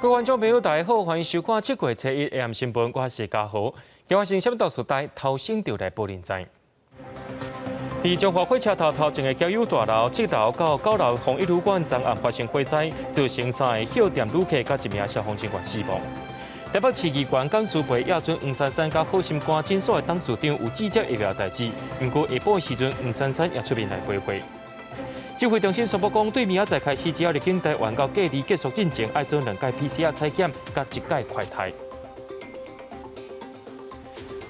各位观众朋友，大家好，欢迎收看7月初1 AM 新闻，我是嘉豪。今发生什么大事代，头先就来报您知。伫中华火车头前的交友大楼7楼到9楼防疫旅馆昨暗发生火灾，造成3个酒店旅客甲1名消防人员死亡。台北市议员蒋思培亚准黄珊珊甲好心肝诊所的董事长有指接一个代志，不过下晡时阵黄珊珊也出面来回会。指挥中心宣布讲，对明仔载开始，只要入境台湾到隔离结束进前，要做2届 PCR 采检，甲1届快筛。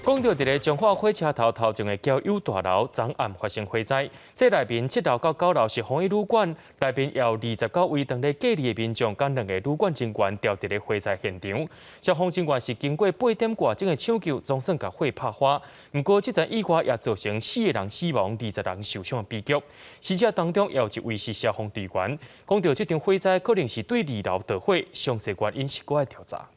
讲到伫个中华火车头前的交友大楼，昨暗发生火灾。这内面7楼到9楼是防疫旅馆，内面有29位当咧隔离的民众，甲2个旅馆人员调伫咧火灾现场。消防人员是经过8点外钟的抢救，总算甲火拍花。不过，这场意外也造成4个人死亡、20人受伤的悲剧。死者当中也有1位是消防队员。讲到这场火灾可能是对2楼导火，详细原因是搁要调查。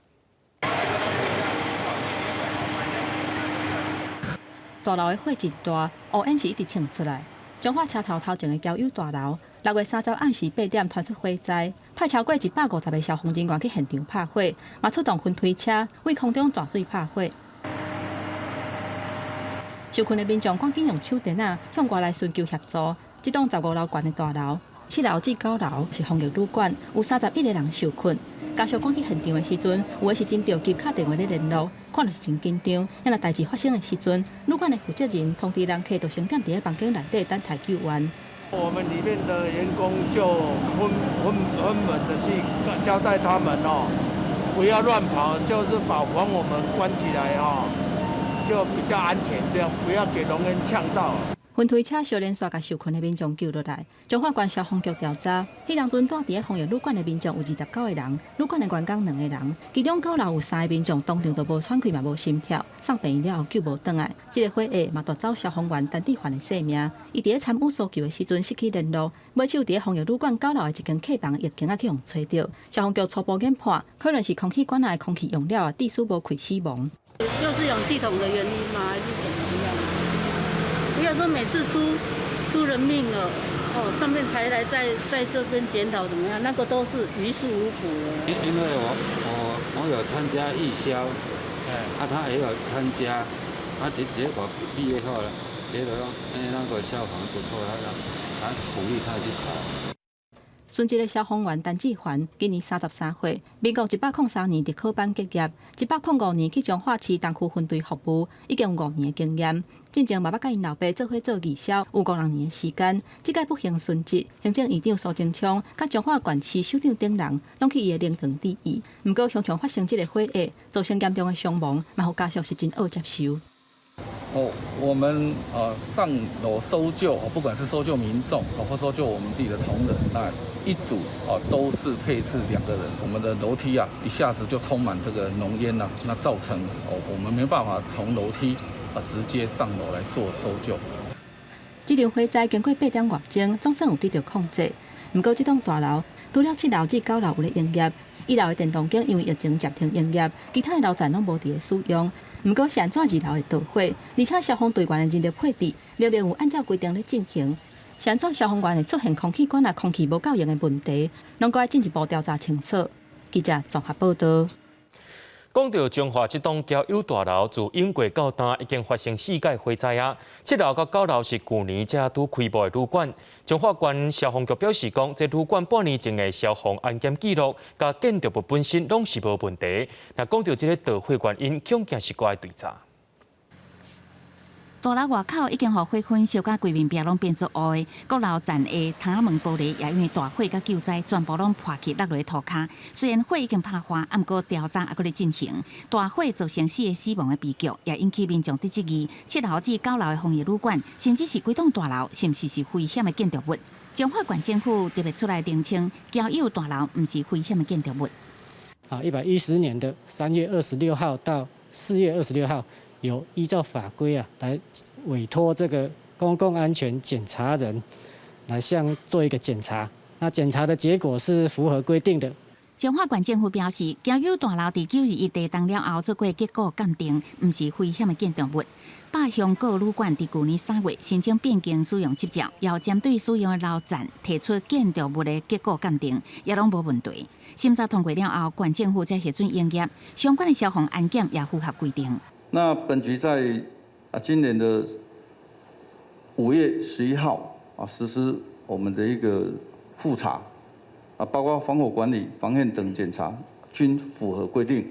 大楼的火真大，乌烟是一直冲出来。中华车头头前的交友大楼，6月30日暗时8点传出火灾，派超过150个消防人员去现场拍火，嘛出动分推车为空中大水拍火。受困的民众赶紧用手电啊向外来寻求协助。这栋15楼高的大楼，7楼至9楼是防疫旅馆，有31个人受困。家属赶去现场的时阵，有的是真着急打电话咧联络，看着是真紧张。因为代志发生的时阵，旅馆的负责人通知人客就先踮伫咧房间内底等待救援。我们里面的员工就分门的去交代他们哦，不要乱跑，就是把房我们关起来哦，就比较安全，这样不要给浓烟呛到。分推车小连续甲受困的民众救落来，中华县消防局调查，迄当阵住伫咧防疫旅馆的民众有29个人，旅馆的员工2个人，其中9楼有3个民众当场就无喘气嘛无心跳，送病院了后救无倒来。这个火灾嘛夺走消防员陈志焕的性命，伊伫咧参与搜救的时阵失去联络，尾手伫咧防疫旅馆9楼的一间客房疫情啊去互找到，消防局初步研判，可能是空气管内的空气用料啊，地疏无开死亡。就是有系统的原因吗？还是怎么样？不要说每次出人命了，上面才来在这边检讨怎么样，那个都是于事无补了。因为我有参加义消，他也有参加，结果毕业后了，觉得那个消防不错，他鼓励他去考。孙一个消防员陈志焕今年33岁，民国103年伫科班结业，105年去彰化市东区分队服务，已经有5年的经验。进前爸爸甲因老爸做伙做义消，有5、6年的时间。这届不幸殉职，行政院长苏贞昌甲彰化县市首长等人拢去伊的灵堂致意。不过，常常发生这个火灾，造成严重的伤亡，嘛，互家属是真恶接受。我们上楼搜救，不管是搜救民众或搜救我们自己的同仁，那一组都是配置2个人。我们的楼梯一下子就充满这个浓烟那造成我们没办法从楼梯直接上楼来做搜救。这场火灾经过8点外钟，总算有得到控制。不过，这栋大楼除了7楼至9楼有咧营业，1楼的电动间因为疫情暂停营业，其他的楼层拢无伫咧使用。不过是安怎2楼会导火，而且消防队员的人力配置明明有按照规定咧进行，是安怎消防员会出现空气管内空气无够用的问题，拢该进一步调查清楚。记者综合报道。讲到彰化这栋交友大楼，自英国到今已经发生4届火灾啊。7楼到9楼是去年才拄开幕的旅馆。彰化县消防局表示讲，这旅馆半年前的消防安检记录、甲建筑物本身拢是无问题。那讲到这个导火原因，恐惊是搁要调查。大楼外口已经互火熏烧甲规面壁拢变作乌的，阁楼层的窗仔门玻璃也因为大火甲救灾全部拢破去落落涂骹。虽然火已经拍花，不过调查还搁咧进行。大火造成4个死亡的悲剧，也引起民众的质疑。7楼至9楼的防疫旅馆，甚至是规栋大楼，是毋是危险的建筑物？彰化县政府特别出来澄清，交友大楼毋是危险的建筑物。110年的3月26号到4月26号。有依照法规来委托这个公共安全检查人来做一个检查，那检查的结果是符合规定的。中华县政府表示，交友大楼伫921地动了后做过结果鉴定，毋是危险的建筑物。百香果旅馆伫去年3月申请变更使用执照，要针对使用的楼层提出建筑物的结果鉴定，也拢无问题。审查通过了后，县政府才核准营业，相关的消防安检也符合规定。那本局在今年的5月11号实施我们的一个复查包括防火管理、防烟等检查均符合规定。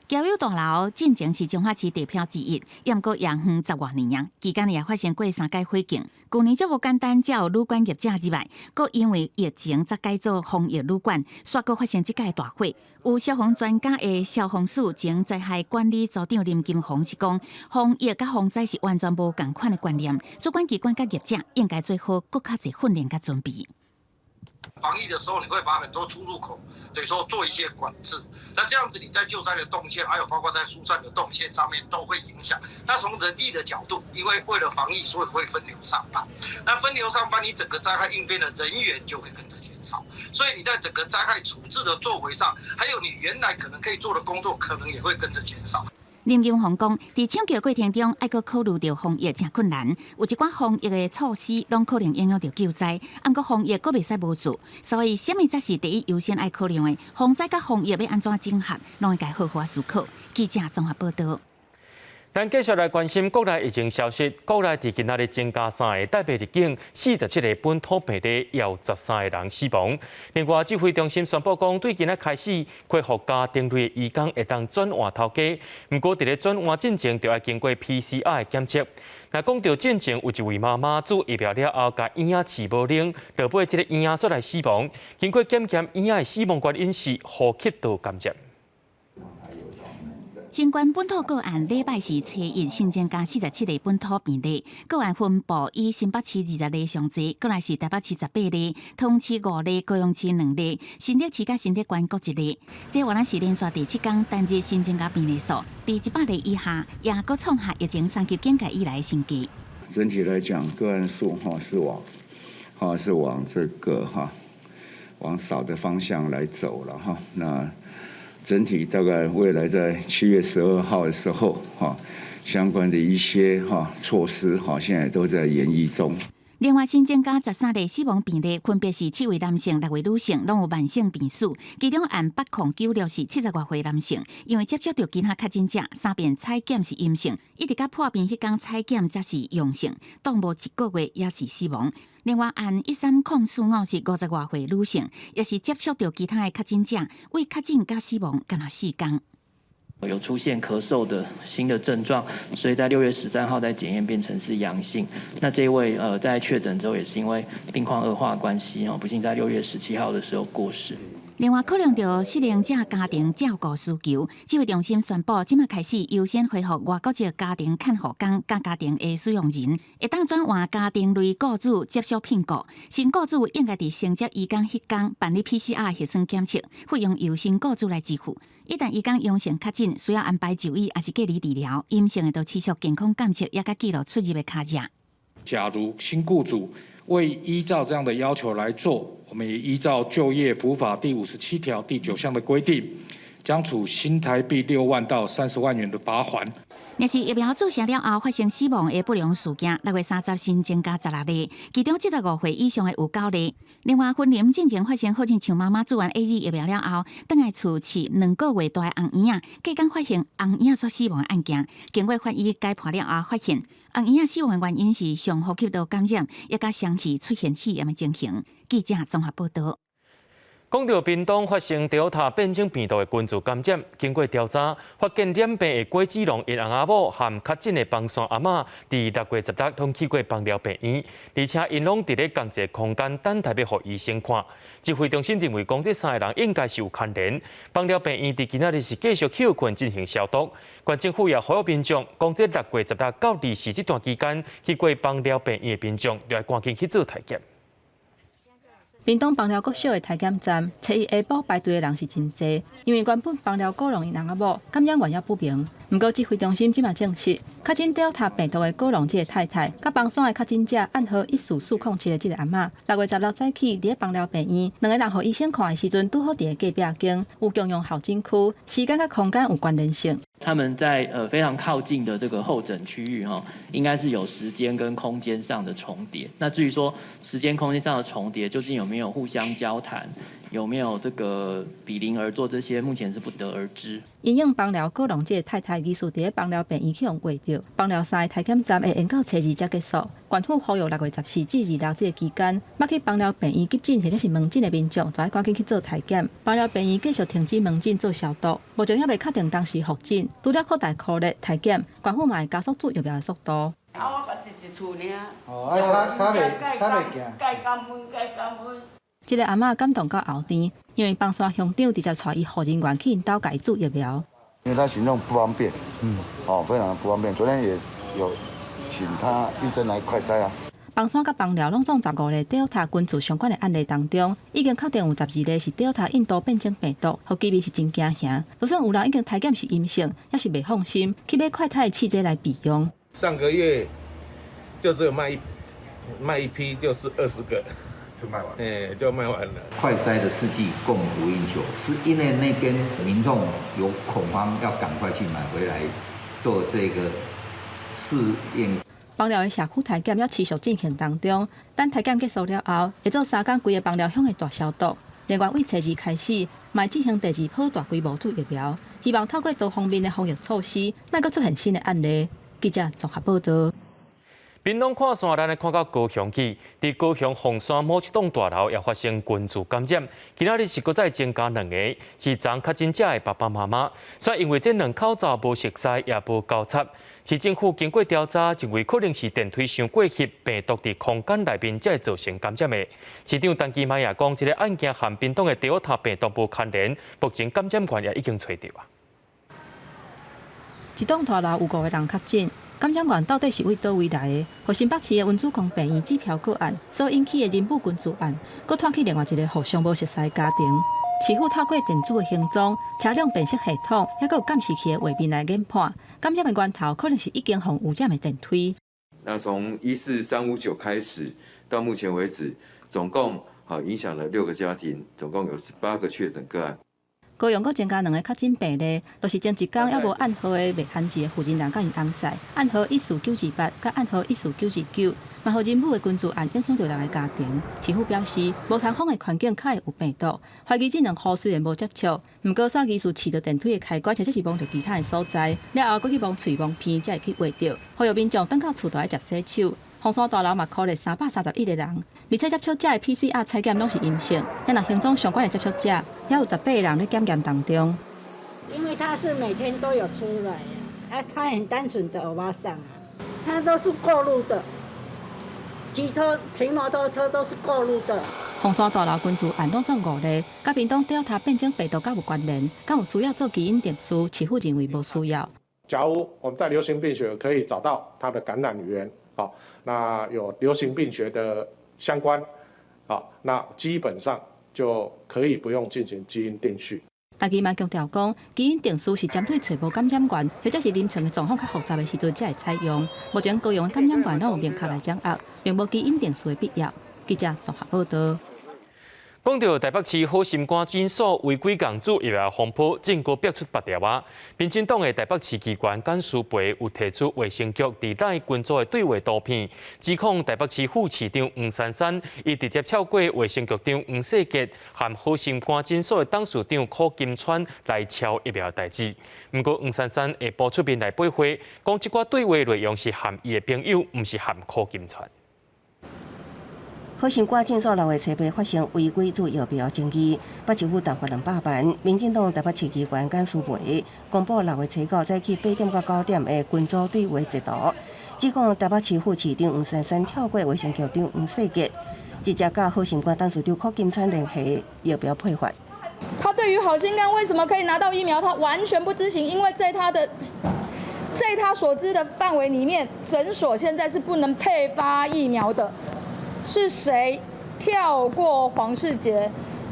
交友大楼进前是中华市地标之一，也毋过延远10多年啊，期间也发生过3届火警。去年则无简单，才有旅馆业者入来，佮因为疫情则改做防疫旅馆，煞佮发生这届大火。有消防专家的消防署前灾害管理组长林金宏是讲，防疫甲防灾是完全无同款的观念，主管机关甲业者应该做好更较侪训练甲准备。防疫的时候，你会把很多出入口，等于说做一些管制。那这样子，你在救灾的动线，还有包括在疏散的动线上面，都会影响。那从人力的角度，因为为了防疫，所以会分流上班。那分流上班，你整个灾害应变的人员就会跟着减少。所以你在整个灾害处置的作为上，还有你原来可能可以做的工作，可能也会跟着减少。林金宏讲，伫抢救过程中，爱阁考虑到防疫真困难，有一寡防疫的措施，拢可能影响到救灾。毋过防疫阁袂使无做，所以什么才是第一优先爱考量的？防灾甲防疫要安怎整合，拢应该好好思考。记者综合报道。咱继续来关心国内疫情消息。国内伫今仔日增加3个台北入境47个本土病例，也有13个人死亡。另外，指挥中心宣布讲，对今仔开始恢复家庭内移工会当转换头家，不过伫咧转换进程就要经过 PCR 的检测。那讲到进前有一位妈妈注疫苗了后，甲婴仔饲无冷，落尾这个婴仔煞来死亡。经过检验，婴仔的死亡原因是呼吸道感染。新冠本土个案礼拜四初一新增加47例本土病例，个案分布以新北市20例上侪，过来是台北市18例，通市5例，高雄市2例，新竹市甲新竹县各1例。这原来是连续第7天单日新增加病例数伫100例以下，也搁创下疫情3级警戒以来新低。整体来讲，个案数是往这个往少的方向来走了哈。那整体大概未来在7月12号的时候，相关的一些措施，现在都在研议中。另外新增加13例死亡病例，分别是7位男性、6位女性，拢有慢性病史。其中按809是70多岁男性，因为接触到其他确诊者，3遍采检是阴性，一直到破病迄天采检才是阳性，当无1个月也是死亡。另外按13045是50多岁女性，也是接触到其他的确诊者，为确诊甲死亡干了4天。有出现咳嗽的新的症状，所以在6月13号在检验变成是阳性。那这一位在确诊之后也是因为病况恶化的关系，不幸在6月17号的时候过世。另外，考量到适龄者家庭照顾需求，指挥中心宣布，即马开始优先恢复外国籍家庭看护工甲家庭的使用人，会当转换家庭类雇主接受聘雇。新雇主应该伫承接移工迄天办理 PCR 核酸检测，费用由新雇主来支付。一旦移工阳性确诊，需要安排就医还是隔离治疗，阴性的都持续健康监测，也甲记录出入的卡日。假如新雇主未依照这样的要求来做，我们也依照就业服法第57条第9项的规定，将处新台币6万到30万元的罚锾。若是疫苗注射了后发生死亡的不良事件，6月30新增加16例，其中75岁以上的有9例。另外，婚龄进前发生好像像妈妈做完 AZ 疫苗了后，倒来厝饲2个月大的红婴仔，隔天发现红婴仔死亡的案件，经过法医解剖了后发现，红婴仔死亡的原因是上呼吸道感染，也甲双气出现肺炎的情形。记者综合报道。讲到屏东发生 Delta 变种病毒的群组感染，经过调查，发现染病的果子龙因翁仔某和确诊的帮山阿嬷，伫6月10日拢去过放疗病院，而且因拢伫咧同一个空间等待要予医生看。指挥中心认为，讲这3个人应该是有牵连。放疗病院伫今仔日是继续休困进行消毒。县政府也呼吁民众，讲这6月10日到24这段期间去过放疗病院的民众，要赶紧去做体检。屏东枋寮国小的体检站，初一下晡排队的人是真多，因为原本枋寮高龙因人仔某感染源也不明。不过指挥中心即马证实，确诊Delta病毒的高龙这个太太，甲枋山的确诊者暗号14407的这个阿嬷，6月16早起伫咧枋寮病院，两个人互医生看的时阵，拄好伫咧隔壁间有共用候诊区，时间甲空间有关联性。他们在非常靠近的这个候诊区域哈，应该是有时间跟空间上的重叠。那至于说时间空间上的重叠，究竟有没有互相交谈，有没有这个比邻而坐，这些目前是不得而知。因应枋寮高龙这个太太疑似伫咧枋寮病院去用挂着，枋寮3个体检站会延到初2才结束。县府呼吁6月14至26这个期间，要去枋寮病院急诊或者是门诊的民众，都要赶紧去做体检。枋寮病院继续停止门诊做消毒，目前还未确定当时复诊，除了扩大酷热体检，县府嘛会加速做疫苗的速度。我一厝尔。哦，较袂惊。该感恩。这个阿嬷感动到后天，因为枋山乡长直接带伊护人员去因家己做疫苗。因为他行动不方便，非常不方便。昨天也有请他医生来快筛啊。枋山甲枋寮拢总15例 Delta 群组相关的案例当中，已经确定有12例是 Delta 印度变种病毒，互机密是真惊吓。就算有人已经体检是阴性，也是袂放心去买快筛的汽车来备用。上个月就只有卖一批，就是20个。就卖完，就卖完了。快筛的试剂供不应求，是因为那边民众有恐慌，要赶快去买回来做这个试验。枋寮的社区体检要持续进行当中，等体检结束了后，会做3天规个枋寮乡的大消毒。另外，为初2开始，卖进行第2波大规模做疫苗，希望透过多方面的防疫措施，莫阁出现新的案例。记者综合报道。屏东看山，咱来看到高雄去，伫高雄凤山某一栋大楼也发生群聚感染，今仔日是搁再增加2个，是昨确诊者的爸爸妈妈。所以因为这2口罩无熟悉也无交叉，市政府经过调查，认为可能是电梯上过翕病毒伫空间内面才会造成感染的。市长陈其迈也讲，这个案件和屏东的Delta病毒无牵连，目前感染源也已经找到啊。一栋大楼有5个人确诊。感染源到底是为倒位来的？和新北市的温子宫病院指标个案所引起的人母群聚案，佫拖去另外一个互相无熟悉的家庭。市府透过电子的行踪、车辆辨识系统，还佫有监视器的画面来研判，感染的源头可能是已经互污染的电梯。那从14359开始到目前为止，总共影响了6个家庭，总共有18个确诊个案。高雄佫增加2个确诊病例，都是前一天还无暗号的未汉字的负责人甲因翁婿，暗号14928甲暗号14929，嘛互人母的群聚案影响到2个家庭。市府表示，无通风的环境较会有病毒，怀疑这2户虽然无接触，毋过煞疑似饲到电梯的开关，或者是摸到其他的所在，了后佫去摸喙摸鼻，才会去挖到。呼吁民众等到厝内接洗手。凤山大楼嘛，扣了331个人，而且接触者的 PCR 采检拢是阴性，也若行踪相关的接触者，也有18个人在检验当中。因为他是每天都有出来呀，他很单纯的欧巴桑啊，他都是过路的，骑摩托车都是过路的。凤山大楼群聚案拢总5例，甲屏东Delta变种病毒敢有关联？敢有需要做基因定序？市府认为无需要。假如我们在流行病学可以找到它的感染源，那有流行病学的相关，那基本上就可以不用进行基因定序。但伊嘛强调讲，基因定序是针对找无感染源，或者是临床的状况较复杂的时阵才会采用。目前高雄的感染源拢有明确来掌握，并无基因定序的必要。记者综合报道。讲到台北市好心肝诊所违规共煮疫苗风波，政府逼出8条啊！民进党的台北市机关干事会有提出卫生局伫内群组的对话图片，指控台北市副市长黄珊珊伊直接超过卫生局长黄世杰和好心肝诊所的董事长柯金川来抄疫苗代志。不过黄珊珊下晡出面来驳回，讲这寡对话内容是和伊的朋友，毋是和柯金川。好心肝诊所6月7日发生违规煮疫苗争议，北市府大罚200万。民进党台北市机关干事会公布6月7日早起8点到9点的群组对话截图，指控台北市副市长黄珊珊跳过卫生局长黄世杰，直接甲好心肝董事长柯金川联系疫苗配发。他对于好心肝为什么可以拿到疫苗，他完全不知情，因为在他所知的范围里面，诊所现在是不能配发疫苗的。是谁跳过黄世杰，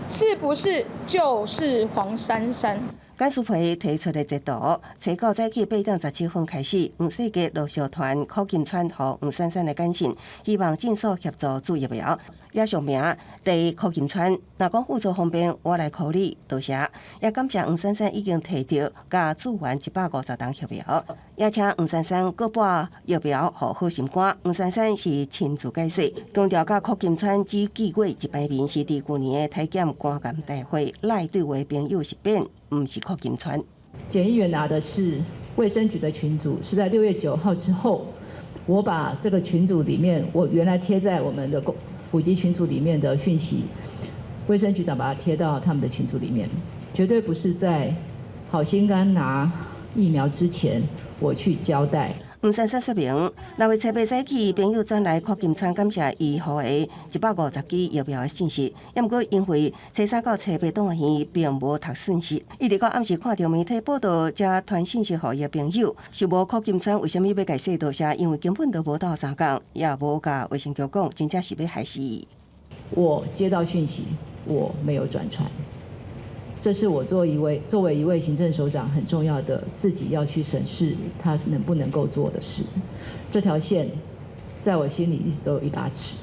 是不是就是黄珊珊？简书培提出的截图，初九早起8点17分开始，黄世杰陆续传柯金川和黄珊珊的简讯，希望尽速协助注疫苗。也署名第柯金川，若讲辅助方便，我来考虑，多谢。也感谢黄珊珊已经摕到甲驻完150档疫苗，也请黄珊珊各拨疫苗予好心肝。黄珊珊是亲自解释，强调甲柯金川只见过一摆面，是伫去年的体检观感大会赖对为朋友是变，毋是柯金川。检疫员拿的是卫生局的群组，是在6月9号之后，我把这个群组里面我原来贴在我们的普及群组里面的讯息，卫生局长把它贴到他们的群组里面，绝对不是在好心肝拿疫苗之前我去交代。黄珊珊说明，6月7日早起，朋友转来柯金川感谢伊予的150支疫苗的信息，也毋过因为初3到初8当天并无读信息，一直到暗时看到媒体报道才传信息予伊的朋友。想无柯金川为虾米要甲伊说多谢？因为根本都无到3天，也无甲卫生局讲，真正是要害死伊。我接到讯息，我没有转传。这是我作为一位行政首长很重要的，自己要去审视他能不能够做的事。这条线在我心里一直都有一把尺。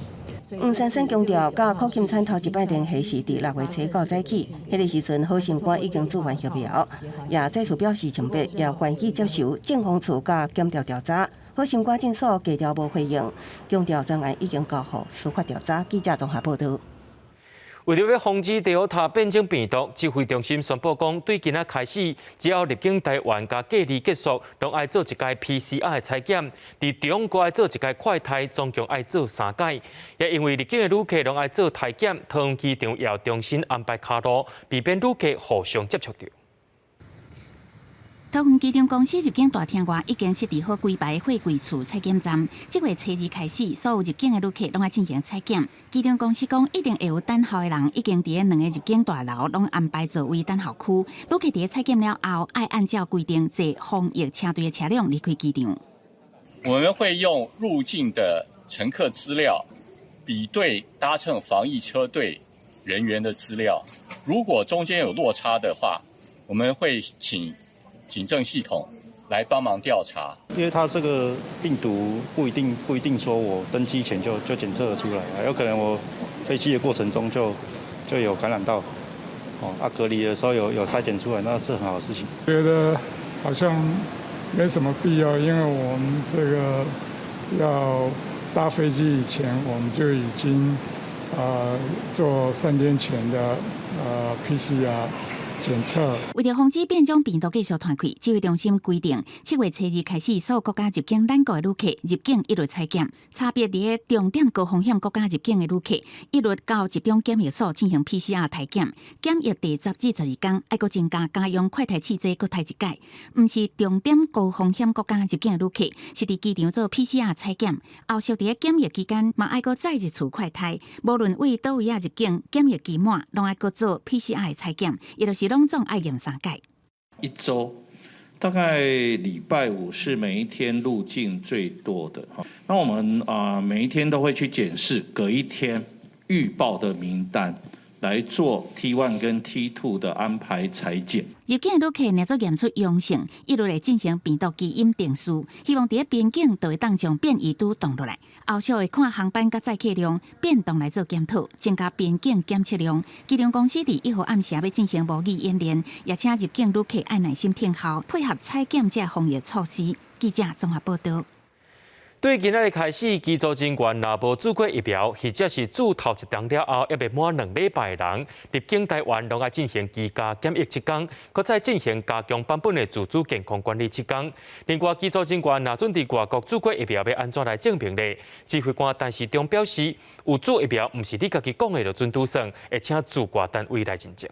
黄珊珊强调，甲柯金川头一摆联系是伫6月初9早起，迄个时阵好心肝已经做完疫苗，也再次表示清白，也愿意接受政风处甲检调调查。好心肝诊所低调无回应，强调专案已经交予司法调查。记者综合报道。为了要防止第二塔变种病毒，指挥中心宣布讲，对今仔开始，只要入境台湾甲隔离结束，拢爱做一届 PCR 的采检；伫中国爱做一届快筛，总共爱做3届。也因为入境的旅客拢爱做体检，桃园机场也要重新安排卡路，避免旅客互相接触到。桃园机场公司入境大厅外已经设置好规排货柜处采检站，这月初2开始，所有入境的旅客拢要进行采检。机场公司讲，一定会有等候的人，已经伫2个入境大楼拢安排座位等候区。旅客伫采检了后，爱按照规定坐防疫车队的车辆离开机场。我们会用入境的乘客资料比对搭乘防疫车队人员的资料，如果中间有落差的话，我们会请警政系统来帮忙调查，因为它这个病毒不一定说我登机前就检测得出来，有可能我飞机的过程中就有感染到，隔离的时候有筛检出来，那是很好的事情。觉得好像没什么必要，因为我们这个要搭飞机以前，我们就已经做3天前的PCR。检测。为了防止变种病毒继续传开，指挥中心规定，7月初2开始，所有国家入境咱国的旅客入境一律采检，差别伫个重点高风险国家入境的旅客，一律到集中检疫所进行 PCR 体检，检疫第10至12天，还阁增加家用快筛试剂阁提一届。毋是重点高风险国家入境的旅客，是伫机场做 PCR 采检，后续伫个检疫期间，嘛爱阁再一次快筛，无论为倒位啊入境，检疫期满，拢爱阁做 PCR 的采检，也就是拢总爱验3届。1周大概礼拜5是每一天入境最多的。那我们每一天都会去检视隔一天预报的名单，来做 T1 跟 T2 的安排采检。入境的旅客若做验出阳性，一律会进行病毒基因定序，希望伫边境就会当将变异株挡落来。后续会看航班甲载客量变动来做检讨，增加边境检测量。机场公司伫1号暗时要进行模拟演练，也请入境旅客爱耐心听候，配合采检这防疫措施。记者综合报道。对今仔日开始，机组人员若无注过疫苗，或者是注头1档了后，还未满2礼拜的人，入境台湾拢要进行居家检疫7天，搁再进行加强版本的自主健康管理7天。另外，机组人员若准伫外国注过疫苗，要安怎来证明呢？指挥官陈时中表示，有注疫苗，毋是你家己讲的就准拄算，会请主管单位来认证。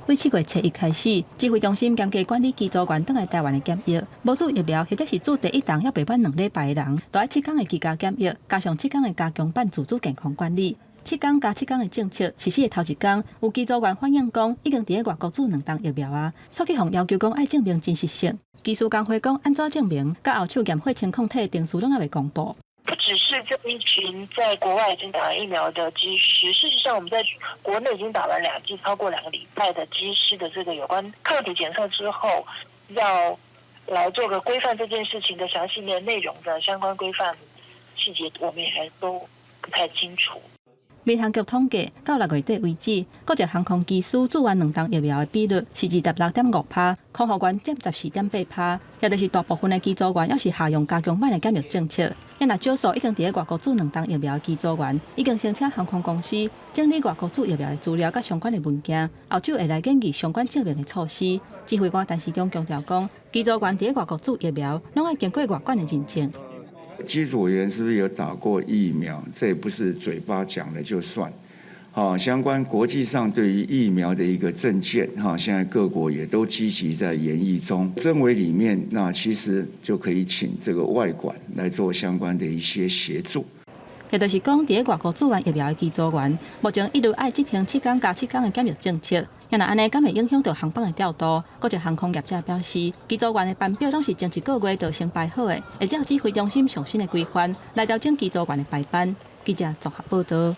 为7月初1开始，指挥中心严格管理机组员倒来台湾的检疫，无注疫苗或者是注第1档要未满2礼拜的人，都要7天的居家检疫，加上7天的加强版自主健康管理。7天加7天的政策实施的头1天，有机组员反映讲，已经伫外国注2档疫苗啊，所以向要求讲爱证明真实性。技术工会讲安怎证明？甲后手验血清抗体定数拢还未公布。不只是是这一群在国外已经打完疫苗的机师。事实上，我们在国内已经打完2剂，超过2个礼拜的机师的这个有关抗体检测之后，要来做个规范这件事情的详细的内容的相关规范细节，我们也还都不太清楚。民航局统计，到6月底为止，国际航空机师做完2档疫苗的比率是26.5%，空服员占14.8%，也就是大部分的机组员要是下用加强版的检疫政策。也若少数已经伫外国做2档疫苗的机组员，已经申请航空公司整理外国做疫苗的资料甲相关的文件，后续会来建议相关证明的措施。指挥官陈时中强调讲，机组员伫外国做疫苗，拢要经过外管的认证。机组员是不是有打过疫苗？这也不是嘴巴讲了就算。好，相关国际上对于疫苗的一个证件，现在各国也都积极在研议中。政委里面，那其实就可以请这个外管来做相关的一些协助。也就是讲，伫外国做完疫苗的机组员，目前一律爱执行7天加7天的检疫政策。也若安尼，敢会影响到航班的调度？国际航空业者表示，机组员的班表拢是前1个月就先排好的，会照指挥中心上新的规范来调整机组员的排班。记者综合报道。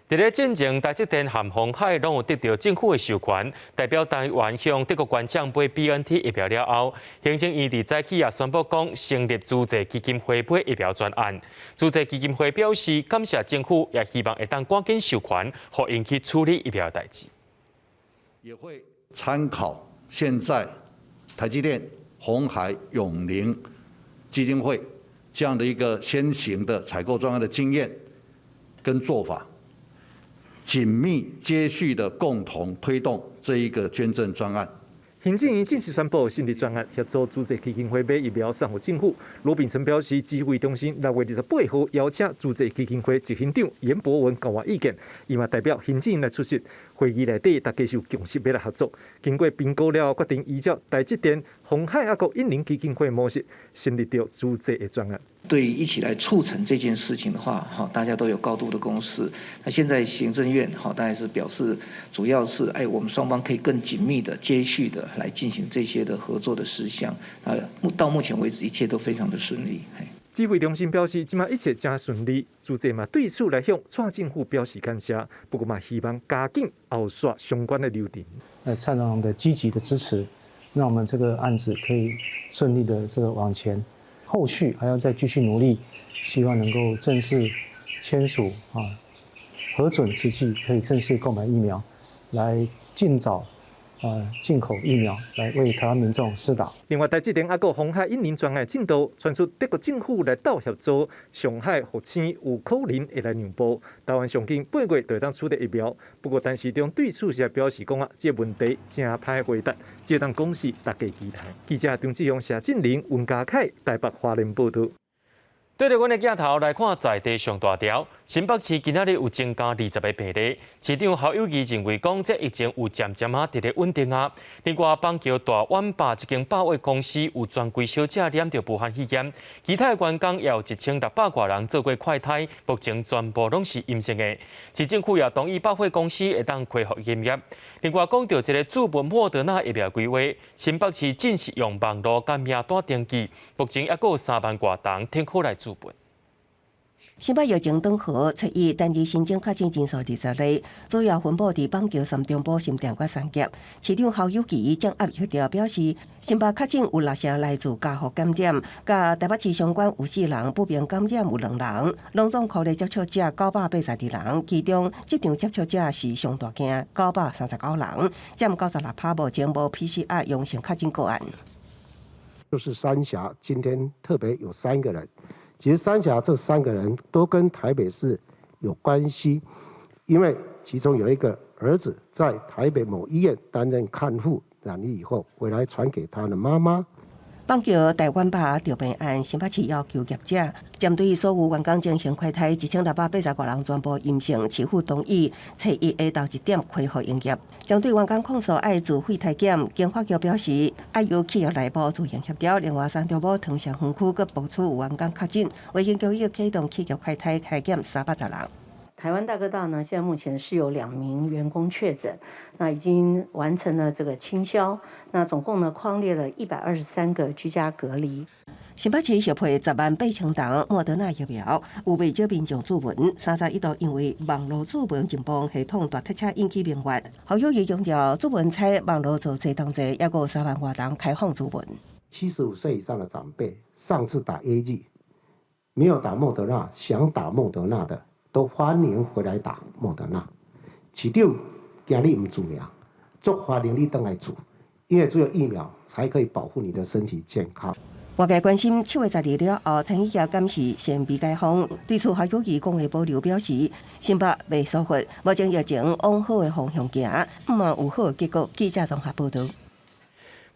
伫咧进前，台积电和鸿海拢有得到政府的授权，代表台湾向德国官将买 BNT 疫苗了后，行政院伫早起也宣布讲成立租借基金会买疫苗专案。租借基金会表示感谢政府，也希望会当赶紧授权，互因去处理疫苗代志。也会参考现在台积电、鸿海、永龄基金会这样的一个先行的采购专案的经验跟做法，紧密接续的共同推动这一个捐赠专案。行政院正式宣布成立专案，协助租借基金会买疫苗送予政府。罗秉成表示，指挥中心6月28号邀请租借基金会执行长严博文交换意见，伊嘛代表行政院来出席。会议内底，大家是有共识要来合作。经过评估了，决定依照台积电、鸿海还有永龄基金会模式，成立了租借的专案。对一起来促成这件事情的话，大家都有高度的共识。那现在行政院当然是表示，主要是我们双方可以更紧密的、接续的来进行这些的合作的事项。到目前为止，一切都非常的顺利。指挥中心表示，即马一切真顺利，租借嘛对此来向蔡政府表示感谢，不过嘛希望加紧后续相关的流程。蔡总统的积极的支持，让我们这个案子可以顺利的这个往前。后续还要再继续努力，希望能够正式签署核准之际，可以正式购买疫苗，来尽早进口疫苗，来为台湾民众施打。另外，台积电还有鸿海永龄专案进度传出，德国政府来到协助上海复星有可能会来让步，台湾上近8月就会当取得疫苗。不过，陈时中对此也表示讲这个问题真歹回答，只当讲是大家期待。记者张志雄、谢振玲、温家凯台北华联报道。对着阮的镜头来看在地上大条，新北市今仔日有增加20个病例，市长侯友宜认为讲这疫情有渐渐伫咧稳定啊。另外，邦桥大湾坝一间百货公司有专柜小姐染到武汉肺炎，其他员工也有1600多人做过快筛，目前全部拢是阴性的。市政府也同意百货公司会当恢复营业。另外，讲到一个注文莫德纳疫苗规划，新北市正是用网络甲名单登记，目前还有3万多人听可来注文。新北疫情转好，初一单日新增确诊人数20例，主要分布伫板桥、三中堡、新店甲三峡。市长侯友宜将压协调表示，新北确诊有6成来自家户感染，甲台北市相关有4人，不明感染有2人，拢总扩大接触者982人，其中集场接触者是上大件939人，占96%，目前无 PCR 阳性确诊个案。就是三峡今天特别有3个人。其实三峡这3个人都跟台北市有关系，因为其中有一个儿子在台北某医院担任看护，染疫以后回来传给他的妈妈。邦桥台湾坝调病案，新北市要求业者针对所有员工进行快筛，1680多人全部阴性，市府同意初一下昼1点恢复营业。针对员工控诉爱自费体检，经发局表示爱由企业内部自行协调。另外，三重埔塘城分区各部处有员工确诊，卫生局要启动企业快筛开检300人。台湾大哥大呢，现在目前是有2名员工确诊，那已经完成了这个清消，那总共呢匡列了123个居家隔离。新北市协会10万8千ton莫德纳疫苗，有未少民众注文，31度因为网络注文进步系统大塞车引起民怨。侯友宜强调，注文在网络做最当济，也有3万多人开放注文。75岁以上的长辈，上次打 AZ 没有打莫德纳，想打莫德纳的都欢迎回来打莫德纳。市长今日唔注苗，足欢迎你回来注，因为只有疫苗才可以保护你的身体健康。外界关心7月12了后，参议院监视先未解封。对此，侯友宜讲话保留表示，新北未疏忽，目前疫情往好的方向行，唔望有好的结果。记者综合报道。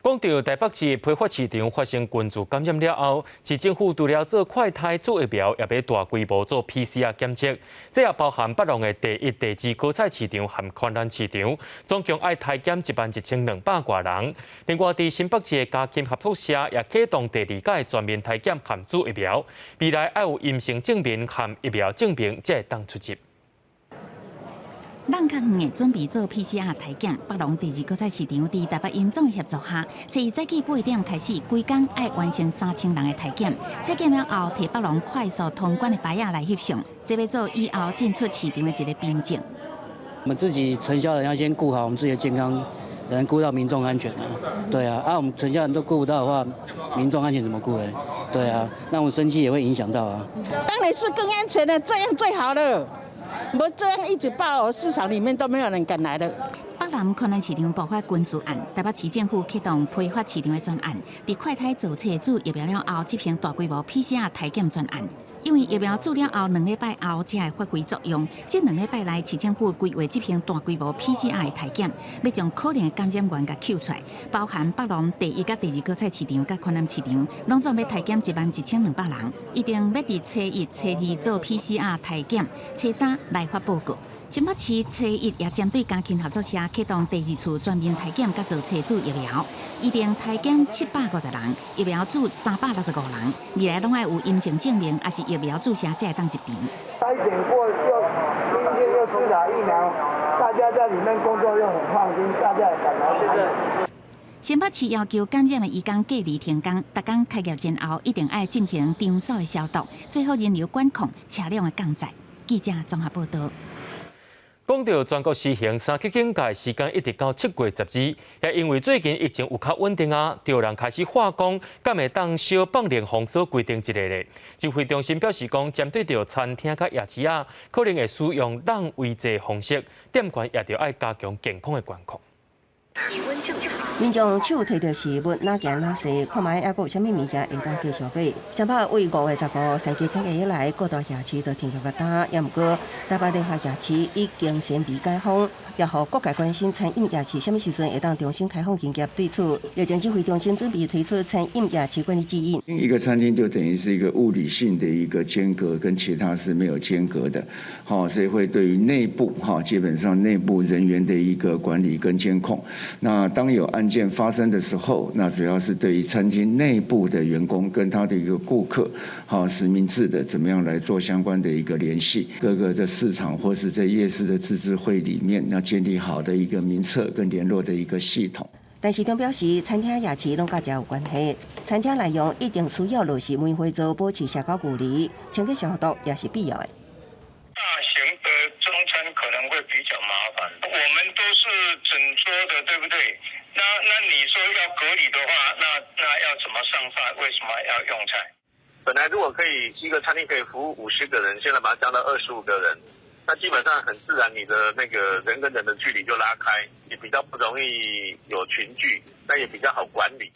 讲到台北市批发市场发生群组感染了后，市政府除了做快筛做疫苗，也要大规模做 PCR 检测。这也包含北农的第1、第2果菜市场和宽南市场，总共要体检11200多人。另外，伫新北市的家禽合作社也启动第2届的全面体检和做疫苗，未来要有阴性证明和疫苗证明才会当出入。咱较远的准备做 PCR 体检，北农第2果菜市场伫台北营总协助下，从早起8点开始，规工要完成3000人的体检。体检了后，摕北农快速通关的牌仔来翕相，这要做以后进出市场的一个凭证。我们自己承销人要先顾好我们自己的健康，能顾到民众安全啊。对啊，我们承销人都顾不到的话，民众安全怎么顾呢？对啊，那我们生计也会影响到啊。当然是更安全的，这样最好了。不这样一直爆，市场里面都没有人敢来了。北南宽南市场爆发群聚案，台北市政府启动批发市场的专案，伫快筛做测做疫苗了后，执行大规模 PCR 体检专案。因为疫苗做了后2礼拜后才会发挥作用，这2礼拜来市政府规划执行大规模 PCR 的体检，要将可能的感染源给揪出来，包含北农第1甲第2果菜市场甲宽南市场，拢总要体检11200人，一定要伫初1、初2做 PCR 体检，初3来发报告。新北市初1也针对家禽合作社启动第2次全面体检，甲做测做疫苗，预定体检750人，疫苗注365人，未来拢要有阴性证明，也是疫苗注射才会当入场。筛检过又第1天又施打疫苗，大家在里面工作又很放心，大家也感到安心。新北市要求感染的移工隔离停工，逐工开业前后一定要进行场所的消毒，最好人流管控、车辆的降载。记者综合报道。讲到全国实行3级警戒时间一直到7月10日，也因为最近疫情有较稳定啊，就有人开始话讲，敢会当小放冷封锁规定之类的。指挥中心表示讲，针对到餐厅甲夜市啊，可能会使用人为制方式，店员也着爱加强健康的管控。民众手摕着食物，哪行哪踅，看卖还阁有啥物物件会当继续买。相拍为5月15三级警戒以来，各大夜市都停个打，也毋过台北联合夜市已经先未解封，也互各界关心餐饮夜市啥物时阵会当重新开放营业。对此，疫情指挥中心准备推出餐饮夜市管理指引。一个餐厅就等于是一个物理性的一个间隔，跟其他是没有间隔的，所以会对于内部基本上内部人员的一个管理跟监控。那当有案件发生的时候，那主要是对于餐厅内部的员工跟他的一个顾客，实名制的怎么样来做相关的一个联系，各个的市场或是在夜市的自治会里面，要建立好的一个名册跟联络的一个系统。但市长表示，餐厅夜市拢甲这有关系，餐厅内容一定需要落实每回做保持社交距离，清洁消毒也是必要的。大型的中餐可能会比较麻烦，我们都是整桌的，对不对？那你说要隔离的话，那要怎么上菜？为什么要用菜？本来如果可以一个餐厅可以服务50个人，现在把它降到25个人，那基本上很自然，你的那个人跟人的距离就拉开，也比较不容易有群聚，那也比较好管理。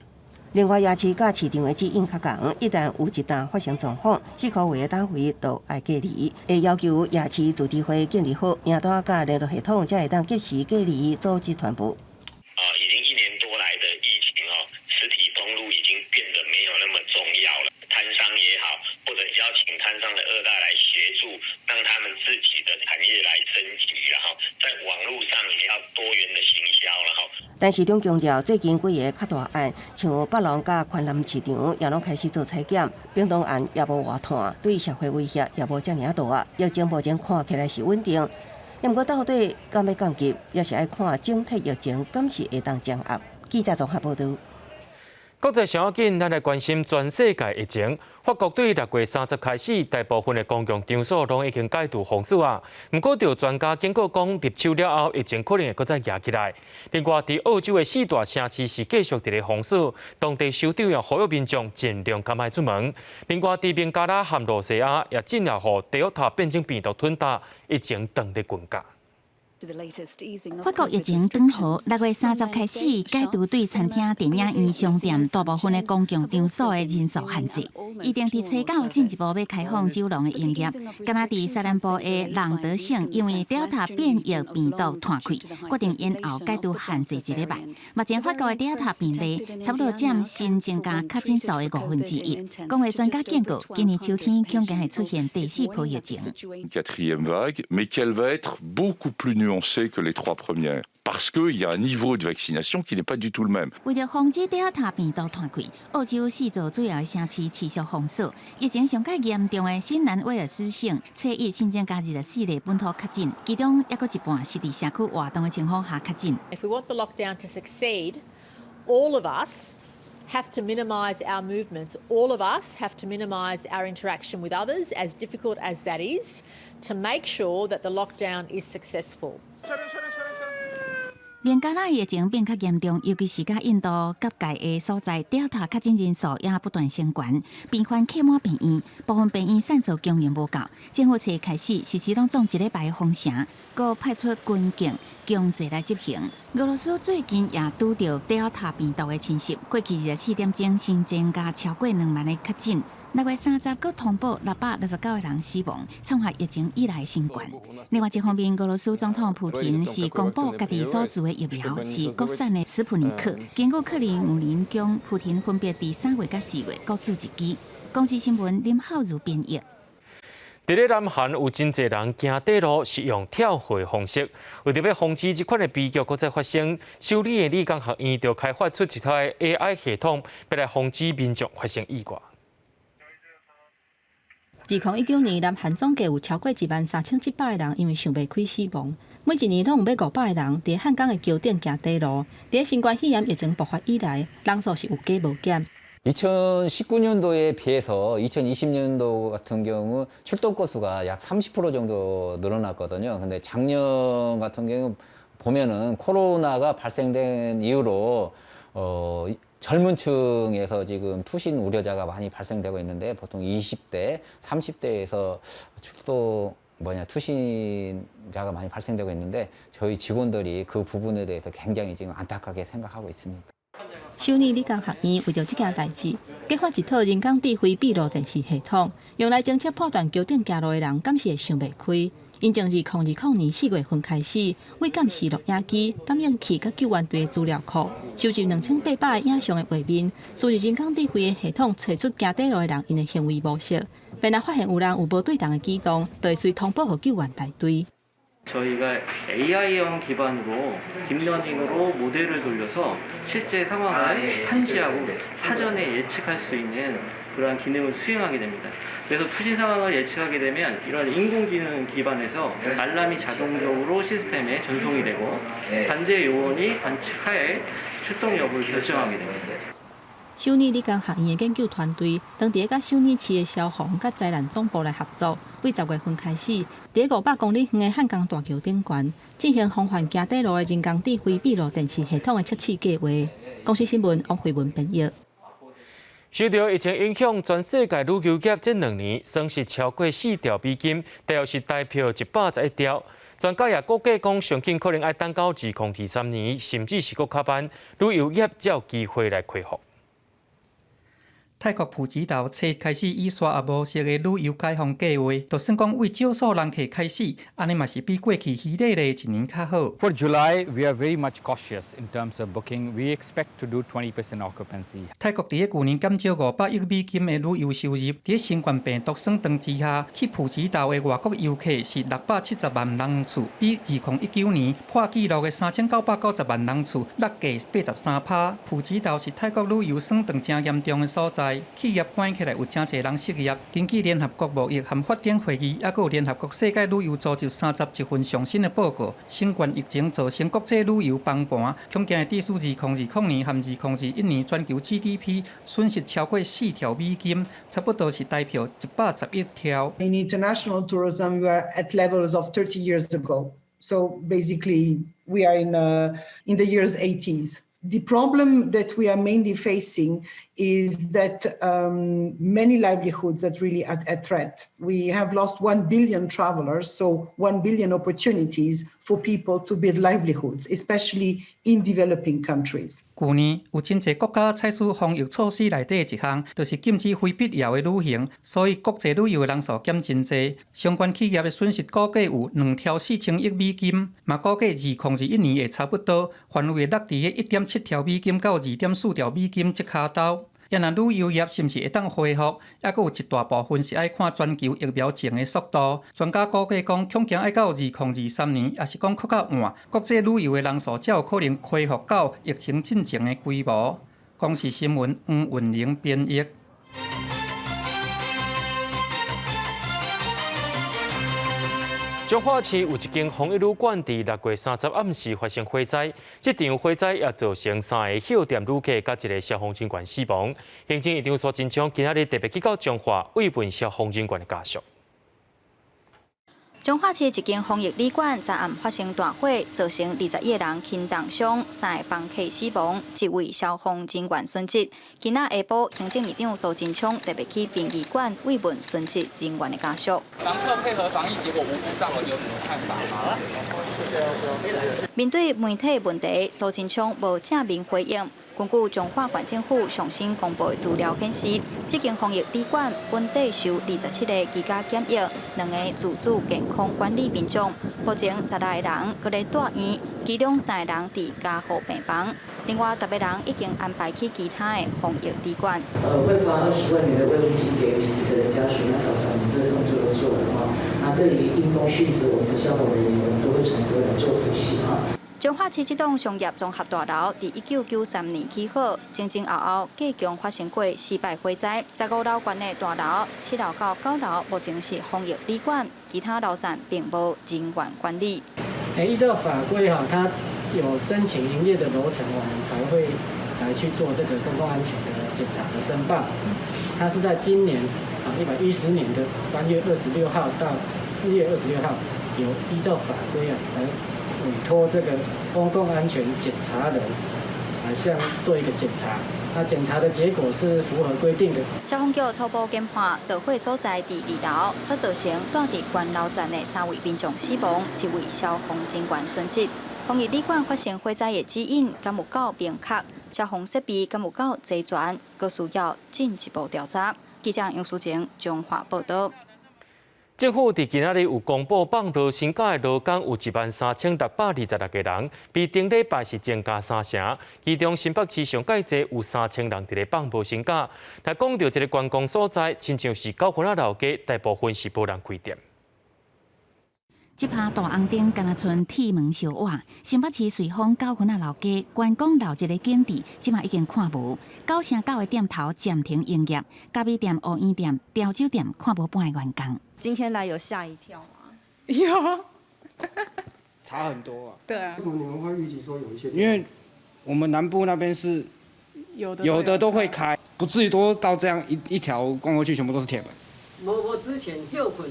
另外，夜市甲市场的指引较强，一旦有一单发生状况，4个月的单位都爱隔离，会要求夜市自治会建立好名单甲联络系统，才会当及时隔离组织团部。已经1年多来的疫情实体通路已经变得没有那么重要了。摊商也好，或者邀请摊商的2代来协助，让他们自己的产业来升级，然后在网络上也要多元的行销，然后。但市长强调，最近几个较大案，像北农甲宽南市场，也拢开始做采检，屏东案也无外探，对社会威胁也无遮尔大，疫情目前看起来是稳定。不过到底敢要降级，也是爱看整体疫情敢是会当掌握。记者综合报道。国际上要紧，咱来关心全世界疫情。法国对6月30开始，大部分的公共场所拢已经解除封锁啊。不过，有专家警告讲，入秋了后，疫情可能会搁再压起来。另外，伫澳洲的4大城市是继续伫咧封锁，当地首长也呼吁民众尽量减莫出门。另外，伫孟加拉和罗西亚也尽量互第二塔变种病毒吞踏，疫情当咧悬架。法国疫情转好，6月30开始解除对餐厅、电影院、商店大部分的公共场所的人数限制，预定伫初九进一步要开放酒廊的营业。敢若伫西南部的朗德省，因为 Delta 变异病毒摊开，决定延后解除限制1礼拜。目前法国的 Delta 病例差不多占新增加确诊数的1/5。工会专家警告，今年秋天恐惊会出现第4波疫情。Quatrième vague, mais qu'elle va être beaucoup plus nuancée que les 3 premières. Parce qu'il y a un niveau de vaccination qui n'est pas du tout le même. 为了防止Delta 病毒传开，澳洲4座主要的城市持续封锁。疫情上较严重的新南威尔斯省，初一新增加24例本土确诊，其中还有一半是伫社区活动的情况下确诊。If we want the lockdown to succeed, all of us have to minimise our movements. All of us have to minimise our interaction with others, as difficult as that is, to make sure that the lockdown is successful. 孟加拉疫情变较严重，尤其是甲印度隔界的所在，Delta 确诊人数也不断升悬，病患客满病院，部分病院散数供应无够。政府初开始实施拢总1礼拜的封城，搁派出军警强制来执行。俄罗斯最近也拄到 Delta 病毒的侵袭，过去24点钟新增加超过2万的确诊。6月30搁通报669个人死亡，创下疫情以来的新高。另外一方面，俄罗斯总统普廷是公布家己所做的疫苗是国产的斯普尼克。根据克里姆林宫，普廷分别伫3月甲4月各注1支。公司新闻林浩如编译。伫咧南韩有真侪人行地路是用跳回方式，为着要防止这款的悲剧搁再发生，首尔的理工学院就开发出一台 AI 系统，要来防止民众发生意外。2019年，南韩总计有超过13700个人因为想袂开死亡。每一年拢有要500个人伫汉江的桥顶行地路。伫新冠肺炎疫情爆发以来，人数是有加无减。 2019년도에 비해서 2020년도 같은 경우 출동 건수가 약 30% 정도 늘어났거든요. 근데 작년 같은 경우 보면은 코로나가 발생된 이후로 젊은 층에서 지금 투신 우려자가 많이 발생되고 있는데 보통 20대, 30대에서 투신자가 많이 발생되고 있는데 저희 직원들이 그 부분에 대해서 굉장히 지금 안타깝게 생각하고 있습니다. 首尔理工学院为着这件代志，开发一套人工智慧闭路电视系统，用来侦测破断桥顶行路的人敢是会想袂开。因从2020年4月份开始，为监视录影机、感应器甲救援队的资料库，收集2800个影像的画面，输入人工智慧的系统，找出行底路的人因的行为模式。便若发现有人有无对等的举动，就会随通报给救援大队。 저희가 AI형 기반으로 딥러닝으로 모델을 돌려서 실제 상황을 탐지하고 사전에 예측할 수 있는 그러한 기능을 수행하게 됩니다. 그래서 투신 상황을 예측하게 되면 이런 인공지능 기반에서 알람이 자동적으로 시스템에 전송이 되고 관제 요원이 관측하에 출동 여부를 결정하게 됩니다. 首尔理工学院的研究团队当伫甲首尔市的消防甲灾难总部来合作，为10月份开始，伫500公里远的汉江大桥顶悬进行防范行底路的人工智慧闭路电视系统的测试计划。公司新闻王慧文编译。受到疫情影响，全世界旅游业这2年损失超过4兆美金，大约是台票111兆。专家也估计讲，上紧可能要等到2023年，甚至是搁较慢，旅游业才有机会来恢复。 泰国普吉岛初开始以沙阿模式的旅游开放计划，就算讲为少数人客开始，安尼嘛是比过去稀利的1年较好。For July, we are very much cautious in terms of booking. We expect to do 20% occupancy. 泰国伫去年减少500亿美金的旅游收入，伫新冠病毒霜冻之下，去普吉岛的外国游客是670万人次，比2019年破纪录的3990万人次，落价83%。普吉岛是泰国旅游霜冻正严重的所在。内，企业关起来有真侪人失业。根据联合国贸易和发展会议，还有联合国世界旅游组织31份上新的报告，新冠疫情造成国际旅游崩盘，恐惊指数2020年和2021年全球 GDP 损失超过4兆美金，差不多是代表110亿条。In international tourism, we are at levels of 30 years ago. So basically, we are in the years 80s. The problem that we are mainly facing is that many livelihoods are really at threat. We have lost 1 billion travelers, so 1 billion opportunities for people to build livelihoods, especially in developing countries. 去年有真侪国家采取防疫措施内底一项，就是禁止非必要的旅行，所以国际旅游的人数减真侪。相关企业的损失估计有2兆4000亿美金，嘛估计2021年会差不多，范围落伫个1.7兆美金到2.4兆美金这卡兜。越南旅游业是毋是会当恢复？还佫有一大部分是爱看全球疫苗前的速度。专家估计讲，恐惊爱到2023年，也是讲搁较晚，国际旅游的人数才有可能恢复到疫情进前的规模。公视新闻黄韵玲编译。彰化市有一间防疫旅馆，伫6月30暗时发生火灾，这场火灾也造成3个酒店旅客甲1个消防人员死亡。行政院长苏贞昌今仔日特别去到彰化慰问消防人员的家属。彰化市一间防疫旅馆昨暗发生大火，造成21个人轻重伤，3个房客死亡，1位消防人员损失。今仔下晡，行政院长苏贞昌特别去殡仪馆慰问损失人员的家属。房客配合防疫，结果无辜上了，有什么看法吗？面对媒体问题，苏贞昌无正面回应。根据彰化县政府上新公布的资料显示，这间防疫旅馆本地受27个居家检疫，2个自主健康管理民众，目前16个人搁在住院，其中3个人伫加护病房，另外10个人已经安排去其他的防疫旅馆。会发20万元的慰问金给予死者的家属，那早上我们这个工作都做完哈。那对于因公殉职，我们的消防人员我们都会从头来做复习哈。彰化市这栋商业综合大楼，伫1993年起好，前后后计共发生过4摆火灾。15楼高的大楼、7楼到9楼目前是防疫旅馆，其他楼层并无人员管理。依照法规哈，它有申请营业的楼层，我们才会来去做这个公共安全的检查和申报。它是在今年110年的3月26号到4月26号，有依照法规来委托这个公共安全检查人来向做一个检查，那检查的结果是符合规定的。消防局初步检判，导火所在伫2楼，所造成住伫关楼站的3位民众死亡，1位消防人员损失。防疫旅馆发生火灾的指引敢有够明确，消防设备敢有够齐全，佫需要进一步调查。记者杨淑晴彰化报道。政府伫今仔日有公布放劳薪假的劳工有13626个人，比顶礼拜是增加3成。其中新北市上介济有3000人伫咧放无薪假。若讲到这个观光所在，亲像是9份老街，大部分是无人开店。这趴大红灯敢若剩铁门小瓦，新北市瑞丰9份老街观光闹热的景致，即马已经看无。9成9个店头暂停营业，咖啡店、乌烟店、调酒店看无半个员工。今天来有吓一跳吗？有，差很多啊。对啊。为什么你们会预计说有一些？因为我们南部那边是有的都会开，不至于多到这样一条逛过去全部都是铁门。我之前休困。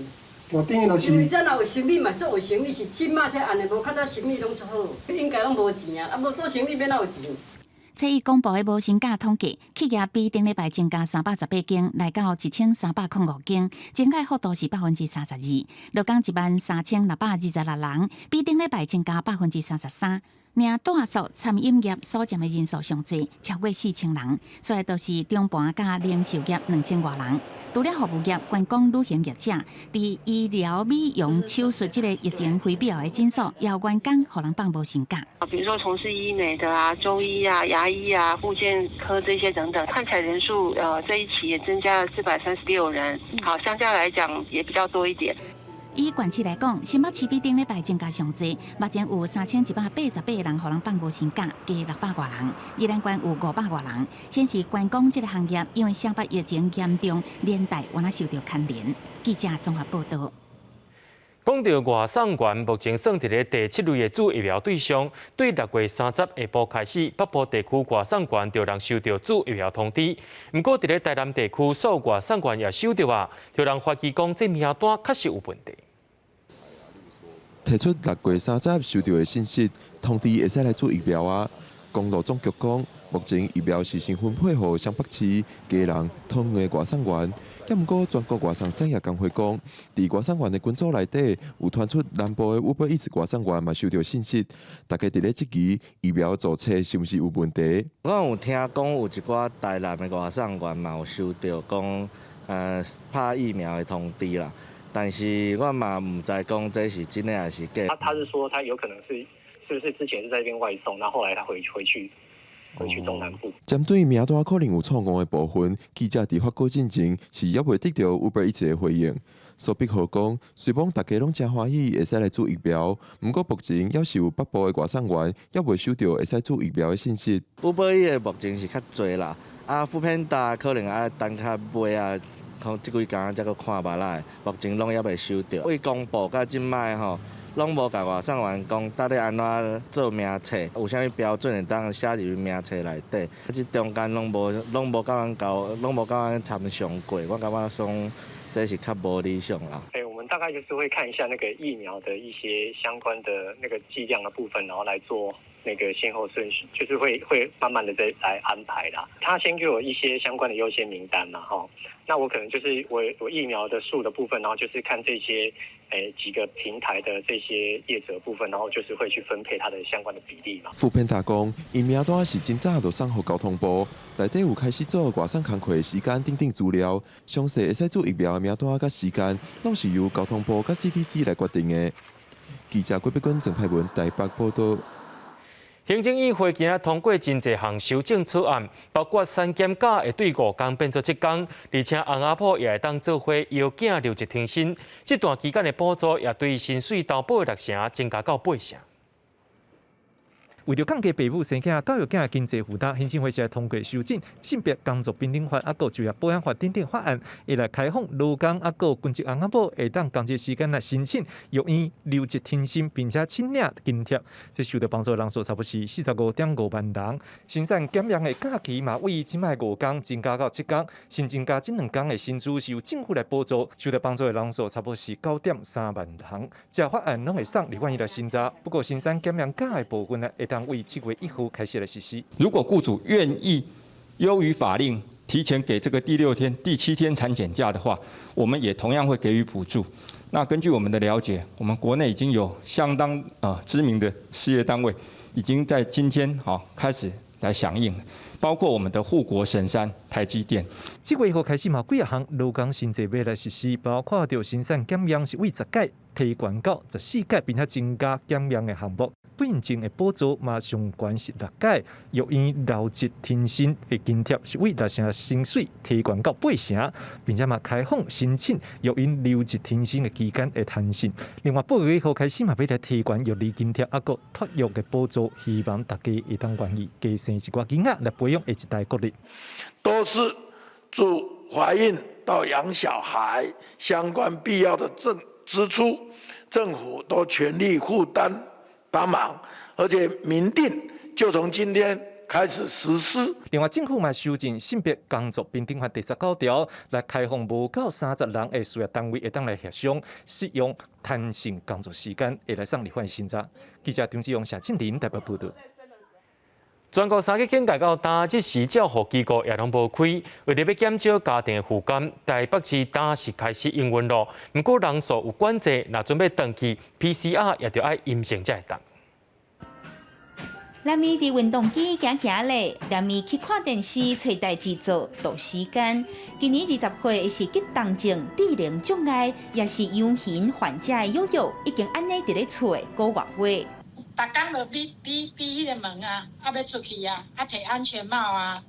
我定义就是。因为咱若有生意嘛，做有生意是即马才安尼，无较早生意拢出好，应该拢无钱啊，啊无做生意免哪有钱。初一公布的无薪假统计，企业比顶礼拜增加318间，来到1305间，增加幅度是32%。劳工13626人，比顶礼拜增加33%。领大数餐饮业所占的人数上济，超过4000人，所以都是中盘甲零售业2000多人。除了服务业、观光旅行业者，伫医疗、美容、手术这个疫情非必要的诊所，也有员工互人放无薪假。比如说从事医美的啊、中医啊、牙医啊、复健科这些等等，看起来人数这一期也增加了436人，好，相较来讲也比较多一点。以县市来讲，新北市比顶礼拜增加上济，目前有3188个人，互人放无薪假，加600多人；宜兰县有500多人，显示观光这个行业因为上北疫情严重，连带原来受到牵连。记者综合报道。讲到外送员目前算伫咧第7类的主疫苗对象，对6月30下晡开始，北部地区外送员就能收到主疫苗通知。不过，伫咧台南地区，所有外送员也收到啊，就人怀疑讲这名单确实有问题。提出6月30收到的信息，通知会使来做疫苗啊。公路总局讲，目前疫苗是先分配予双北市、基隆、通的外送员。也毋过，全国外送产业工会讲，伫外送员的群组内底，有传出南部的Uber Eats外送员嘛收到信息，大家伫咧质疑疫苗注册是毋是有问题？我有听讲有一寡台南的外送员嘛有收到讲，拍疫苗的通知啦，但是我嘛唔知讲这是真的还是假。他是说他有可能是不是之前是在这边外送，那后来他回去中南部。针对名单可能有错误的部分，记者伫发稿进前是也未得到Uber Eats的回应。苏碧豪讲，虽讲大家拢真欢喜会使来做疫苗，不过目前也是有北部的外送员也未收到会使做疫苗的信息。Uber Eats目前是较侪啦，Foodpanda可能要等较尾啊，即几工才阁看罢来，目前拢也未收到。为公布到即摆吼。拢无甲外送员讲，到底安怎做名册，有啥物标准会当写入名册内底？即中间拢无甲阮参详过，我感觉说这是较无理想啦。我们大概就是会看一下那个疫苗的一些相关的那个剂量的部分，然后来做那个先后顺序，就是会慢慢的再来安排啦。他先给我一些相关的优先名单嘛，哈，那我可能就是我疫苗的数的部分，然后就是看这些几个平台的这些业者部分，然后就是会去分配它的相关的比例嘛。Foodpanda讲，因名单是真早就送予交通部，内底有开始做外送工课的时间等资料，详细会使做疫苗的名单甲时间，拢是由交通部甲 CDC 来决定的。记者郭碧君、郑派文台北报道。行政院会今日通过真侪项修正草案，包括3检假会对5天变做7天，而且翁仔埔也会当做伙邀请留职停薪。这段期间的补助也对薪水投保的6成增加到8成。为着降低父母生囝、教育囝的经济负担，行政会是通过修正性别工作平等法、还有就业保障法等法案，会来开放劳工还有军职翁仔某会当工作时间来申请育婴留职停薪，并且请领津贴。这受到帮助人数差不多是45.5万人。新产检验的假期嘛，为即卖5天增加到7天，新增加这2天的薪资是由政府来补助，受到帮助的人数差不多是9.3万人。这法案拢会送2万亿来新查，不过新产检验假的部分呢，会当为7月1号开始来实施。如果雇主愿意优于法令，提前给这个第6天、第7天产检假的话，我们也同样会给予补助。那根据我们的了解，我们国内已经有相当知名的事业单位已经在今天开始来响应，包括我们的护国神山台积电。7月1号开始嘛，几项劳工新制要来实施，包括着新产检验是为10届提悬到14届，并且增加检验的项目。本证的补助嘛，上悬是6届，育婴留职停薪的津贴是为6成薪水提悬到8成，并且嘛开放申请育婴留职停薪的期间的弹性。另外8月1号开始嘛，要来提悬育儿津贴，还有托育的补助，希望大家会当愿意加生一寡囡仔来培养下一代国力。都是自怀孕到养小孩相关必要的支出，政府都全力负担帮忙，而且明定就从今天开始实施。另外，政府嘛修正性别工作平等法第19条，来开放无到30人的事业单位会当来协商适用弹性工作时间，会来送立法审查。记者张志勇、谢庆林台北报道。全国3个境界到今即时照护机构也拢无开，为了要减少家庭的负担，台北市今是开始营运咯。不过人数有管制，若准备登记 PCR 也着爱阴性才会当。南面伫运动机行行咧，南面去看电视、找代志做，度时间。今年20岁是急动症、智能障碍，也是养型患者的悠悠，已经安尼伫咧厝个5月月。逐工就比迄个门啊，要出去啊，摕安全帽啊，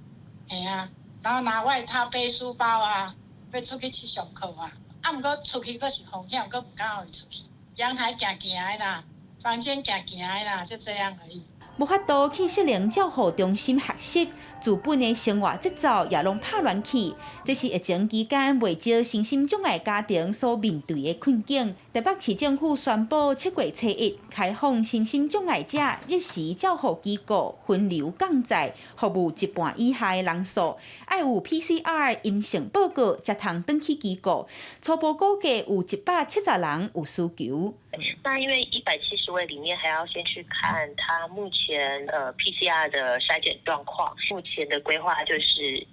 然后拿外套、背书包啊，要出去去上课啊。啊，毋过出去佫是风险，佫唔敢会出去。阳台行行的啦，房间行行的啦，就这样而已。无法度去适龄照护中心学习，自本的生活节奏也拢拍乱去。这是疫情期间未少身心障碍家庭所面对的困境。台北市政府宣布7月初1开放身心障碍者日时照护机构分流降载，服务一半以下的人数，要有 PCR 阴性报告才通转去机构。初步估计有170人有需求。那因为170位里面还要先去看他目前PCR 的筛检状况。目前的规划就是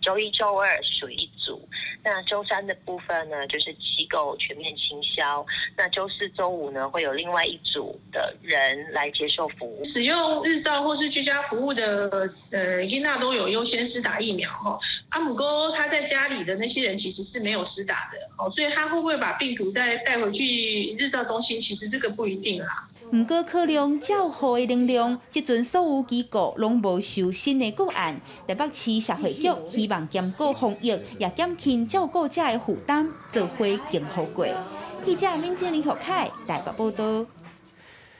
周1、周2属于一组，那周3的部分呢就是机构全面清消，那周4、周5呢会有另外一组的人来接受服务。使用日照或是居家服务的囡仔都有优先施打疫苗哈。不过他在家里的那些人其实是没有施打的哦，所以他会不会把病毒再带回去日照中心？其实这个不一定啦。不过考量照护的能量，即阵所有机构拢无受新的个案。台北市社会局希望兼顾防疫，也减轻照顾者的负担，做伙更好过。记者民警李学凯台北报道。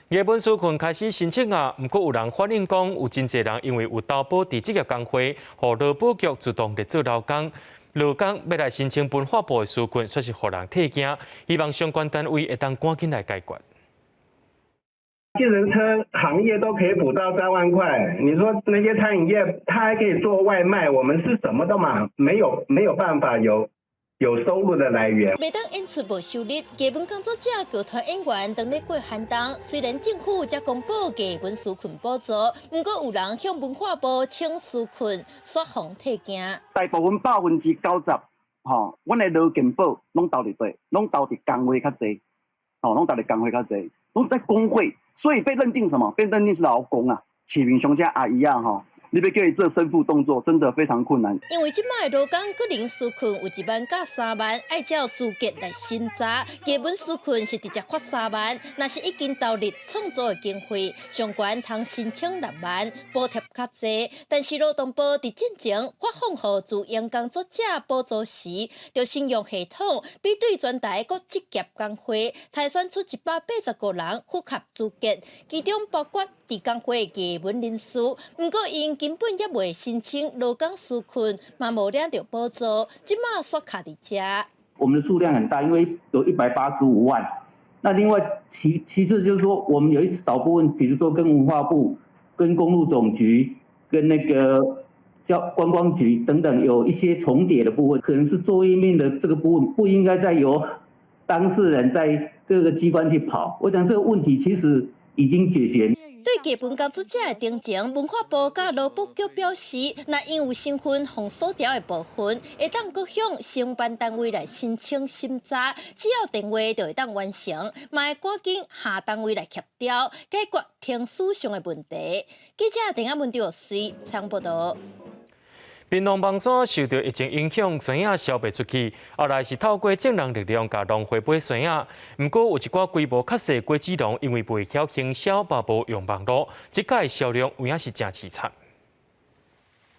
日本纾困开始申请啊，不过有人反映讲，有真侪人因为有投保伫职业工会，互劳保局自动来做劳工。劳工要来申请文化部的纾困，却是互人退惊，希望相关单位会当赶紧来解决。计程车行业都可以补到3万块，你说那些餐饮业他还可以做外卖，我们是什么都没有办法有收入的来源。每当演出无收入，基本工作者、剧团演员等咧过寒冬。虽然政府才公布基本纾困补助，不过有人向文化部请纾困，说防退惊。大部分90%，阮的劳健保拢投伫底，拢投伫工会较济，拢投伫工会较济，拢在工会。所以被认定什么？被认定是劳工啊，启明雄家阿姨啊，你要叫伊做身负动作，真的非常困难。因为即摆劳工个人纾困有1万到3万，爱照资格来审查。基本纾困是直接发3万，若是已经投入创造的经费，相关通申请6万，补贴较济。但是劳动部伫进前发放予自营工作者补助时，就先用系统比对全台各职业工会，筛选出180个人符合资格，其中包括伫工会的基本人数。不过因根本也未申请劳工纾困，嘛无领到补助，即马刷卡伫遮。我们的数量很大，因为有185万。那另外其次就是说，我们有一少部分，比如说跟文化部、跟公路总局、跟那个观光局等等有一些重叠的部分，可能是作业面的这个部分不应该再由当事人在各个机关去跑。我想这个问题其实已经解决。对基本工作者的定情，文化部甲劳保局表示，若因有身份封锁掉的部分，会当各向承办单位来申请审查，只要电话就会当完成，嘛会赶紧下单位来协调，解决停驶上的问题。记者陈亚文调随采报道。槟榔帮山受到疫情影响，酸影销袂出去。后来是透过正人力量甲农会买酸影，不过有一寡规模较细果子农，因为袂晓行销，嘛无用网络，即届销量有影是真凄惨。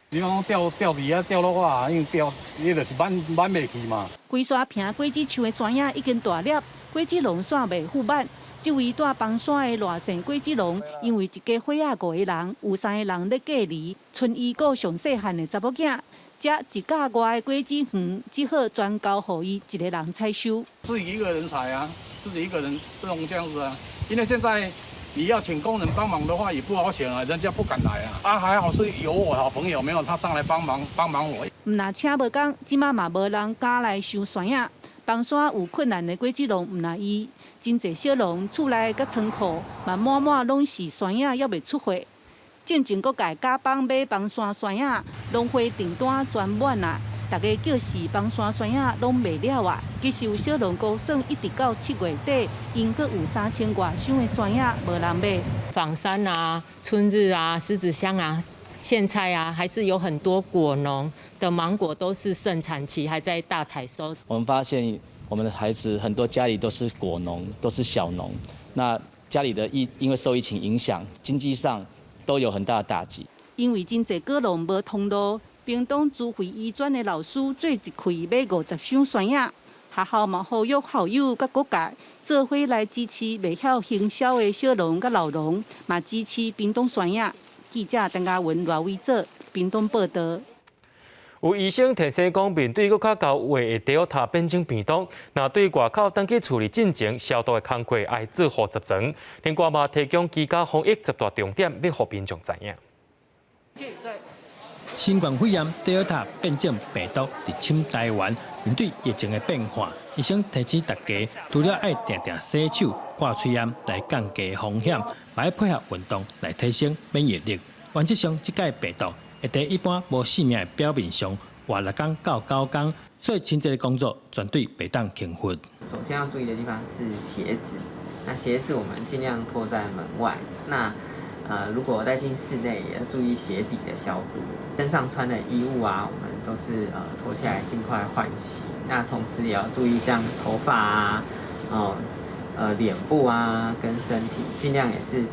你讲钓鱼啊，钓落哇，因为钓，伊就是挽袂去嘛。规山坪果子树的酸影已经大粒，果子农线袂复挽。这位住房山的赖姓果子农，因为一家伙仔5个人，有3个人咧隔离，剩伊个上细汉的查某囝，这一架外的果子园只好专交予伊一个人采收。自己一个人采啊，自己一个人不能这样子啊，因为现在你要请工人帮忙的话也不好请啊，人家不敢来啊。还好是有我好朋友，没有他上来帮忙我。若请无工，即马嘛无人敢来收酸影。房山有困难的果子农，唔那伊，真侪小农厝内甲仓库嘛满拢是酸影，还未出货。进前阁改加帮买房山酸影，农会订单全满啊！大家叫是房山酸影拢卖了啊！其实有小农估算一直到7月底，因阁有3000多箱的酸影无人买。房山啊、春日啊、狮子乡啊。现在啊，还是有很多果农的芒果都是盛产期，还在大采收。我们发现，我们的孩子很多家里都是果农，都是小农。那家里的因为受疫情影响，经济上都有很大的打击。因为真侪果农无通路，屏东资费医专的老师做一开买50箱酸影，学校嘛呼吁校友甲各界做伙来支持未晓行销的小农甲老农，嘛支持屏东酸野。记者陈嘉文、赖伟做屏东报道。有医生提醒讲，面对佫较高危的 Delta 变种病毒，那对外口登记处理进前消毒的工作爱做好十全。另外嘛，提供居家防疫10大重点，要互民众知影。新冠肺炎 Delta 变种病毒入侵台湾，面对疫情的变化，医生提醒大家，除了爱定定洗手、挂嘴烟来降低风险，还要配合运动来提升免疫力。原则上，这届病毒会在一般无性命的表面上活6天到9天，所以清洁的工作绝对袂当轻忽。首先要注意的地方是鞋子，那鞋子我们尽量脱在门外。那如果带进室内，也要注意鞋底的消毒。身上穿的衣物啊，我们都是脱下来尽快换洗。那同时也要注意像头发啊、脸部啊跟身体，尽量也是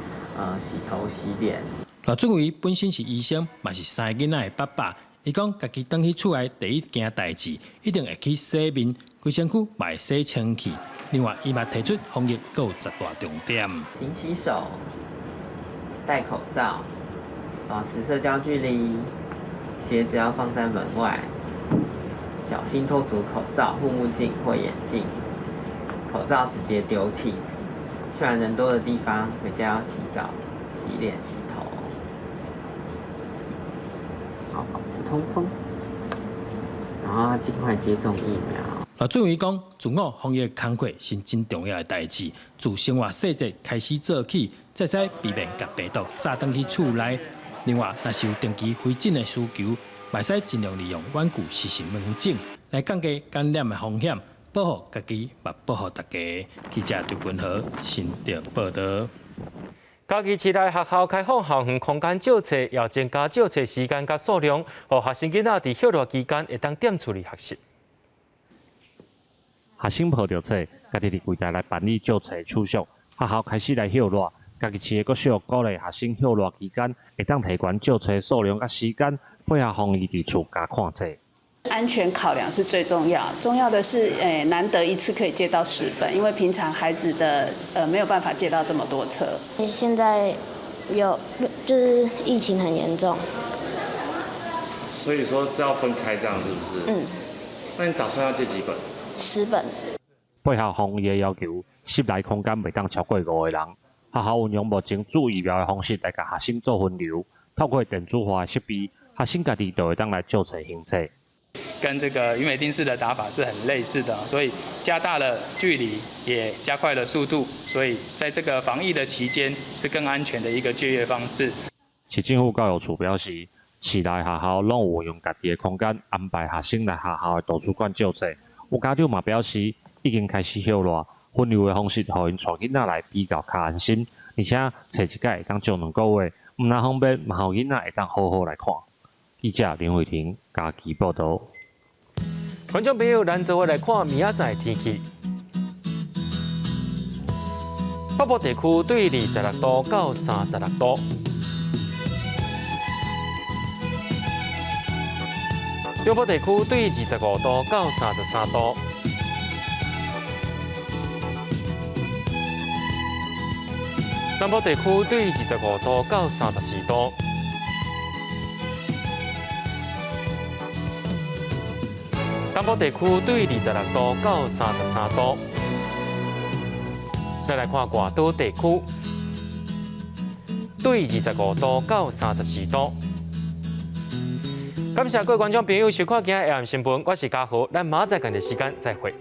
洗头洗脸。罗俊伟本身是医生，嘛是3个囡仔的爸爸。伊讲，家己回去厝内第一件代志，一定会去洗面，规身躯嘛会洗清气。另外，伊嘛提出防疫还有10大重点：勤洗手、戴口罩、保持社交距离、鞋子要放在门外、小心脱除口罩、护目镜或眼镜，口罩直接丢弃。去完人多的地方，回家要洗澡、洗脸、洗头。好，保持通风，然后尽快接种疫苗。罗俊伟讲，自我防疫工作是真重要的代志，自生活细节开始做起，才使避免甲病毒炸转去厝内。另外，若是有定期回诊的需求，嘛使尽量利用远距实时门诊来降低感染的风险，保护家己，也保护大家。记者刘君豪新竹报道。假期期内学校开放校园空间借册，也增加借册时间甲数量，让学生囡仔伫休热期间会当点处理学习。学生抱着册，家己伫柜台来办理借册手续。学校开始来休热，假期市个小鼓励学生休热期间会当提悬借册数量甲时间，配合防疫伫厝加看册。安全考量是最重要，重要的是，难得一次可以借到10本，因为平常孩子的没有办法借到这么多册。现在就是疫情很严重，所以说是要分开这样，是不是？那你打算要借几本？10本。配合防疫的要求，室内空间袂当超过5个人。学校运用目前注疫苗的方式来甲学生做分流，透过电子化的设备，学生家己就会当来借册行册。跟这个余美定式的打法是很类似的，所以加大了距离，也加快了速度，所以在这个防疫的期间是更安全的一个借阅方式。市政府教育处表示，市内学校拢有用家己的空间安排学生来学校的图书馆借册。有家长嘛表示，已经开始休热，分流的方式，互因带囡仔来比较较安心，而且册一届会当借2个月，唔那方便，嘛互囡仔会当好好来看。记者林慧婷家己报道。观众朋友，咱做伙来看明仔载天气。北部地区对26度到36度，中部地区对25度到33度，南部地区对25度到32度。东部地区对26度到33度。再来看外岛地区，对25度到34度。感谢各位观众朋友收看今日的AM新闻，我是嘉豪，咱明仔载同一时间再会。